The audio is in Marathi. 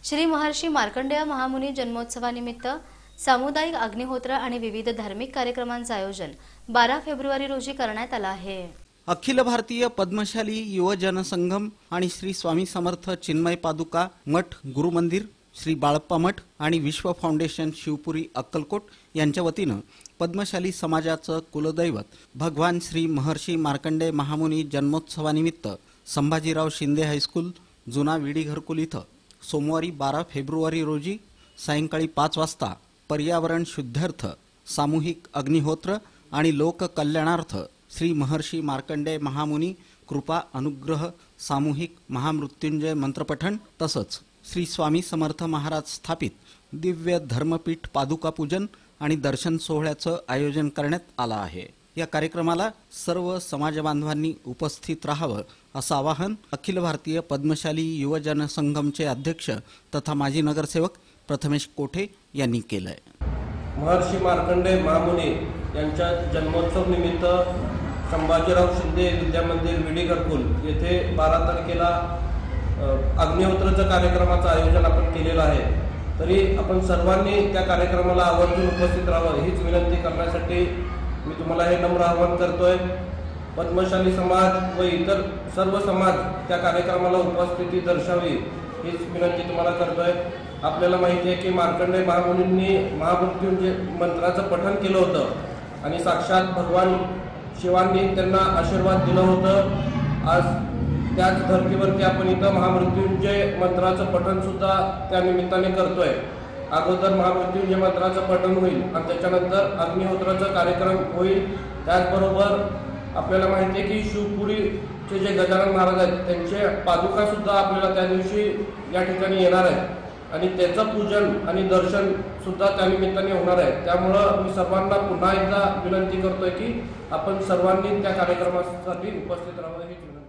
श्री महर्षी मार्कंडेय महामुनी जन्मोत्सवानिमित्त सामुदायिक अग्निहोत्र आणि विविध धार्मिक कार्यक्रमांचे आयोजन 12 फेब्रुवारी रोजी करण्यात आले आहे। अखिल भारतीय पद्मशाली युवजन संगम आणि श्री स्वामी समर्थ चिन्मय पादुका मठ गुरु मंदिर, श्री बाळप्पा मठ आणि विश्व फाउंडेशन शिवपुरी अक्कलकोट यांच्या वतीने पद्मशाली समाजाचे कुलदैवत भगवान श्री महर्षी मार्कंडेय महामुनी जन्मोत्सवानिमित्त संभाजीराव शिंदे हायस्कूल जुना विडी घरकुल इथं सोमवारी 12 फेब्रुवारी रोजी सायंकाळी 5 वाजता पर्यावरण शुद्धार्थ सामूहिक अग्निहोत्र आणि लोक कल्याणार्थ श्री महर्षी मार्कंडेय महामुनी कृपा अनुग्रह सामूहिक महामृत्युंजय मंत्रपठण तसंच श्री स्वामी समर्थ महाराज स्थापित दिव्य धर्मपीठ पादुका पूजन आणि दर्शन सोहळ्याचं आयोजन करण्यात आलं आहे। या कार्यक्रमाला सर्व समाज बांधवांनी उपस्थित राहावं असं आवाहन अखिल भारतीय पद्मशाली युवजन संगमचे अध्यक्ष तथा माजी नगरसेवक प्रथमेश कोठे यांनी केलंय। महर्षी मार्कंडेय महामुनी यांच्या जन्मोत्सव निमित्त संभाजीराव शिंदे विद्यामंदिर विडी घरकुल येथे 12 तारखेला अग्निहोत्राच्या कार्यक्रमाचं आयोजन आपण केलेलं आहे। तरी आपण सर्वांनी त्या कार्यक्रमाला आवर्जून उपस्थित राहावं हीच विनंती करण्यासाठी मी तुम्हाला हे नम्र आवाहन करतोय। पद्मशाली समाज व इतर सर्व समाज त्या कार्यक्रमाला उपस्थिती दर्शावी हीच विनंती तुम्हाला करतोय। आपल्याला माहिती आहे की मार्कंडेय महामुनींनी महामृत्युंजय मंत्राचं पठण केलं होतं आणि साक्षात भगवान शिवांनी त्यांना आशीर्वाद दिला होतं। आज त्याच धर्तीवरती आपण इथं महामृत्युंजय मंत्राचं पठण सुद्धा त्या निमित्ताने करतोय। अगोदर महामृत्युंजय मंत्राचं पठण होईल आणि त्याच्यानंतर अग्निहोत्राचा कार्यक्रम होईल। त्याचबरोबर आपल्याला माहिती आहे की शिवपुरीचे जे गजानन महाराज आहेत त्यांचे पादुका सुद्धा आपल्याला त्या दिवशी या ठिकाणी येणार आहेत आणि त्याचं पूजन आणि दर्शन सुद्धा त्या निमित्ताने होणार आहे। त्यामुळं मी सर्वांना पुन्हा एकदा विनंती करतोय की आपण सर्वांनी त्या कार्यक्रमासाठी उपस्थित राहावं ही विनंती।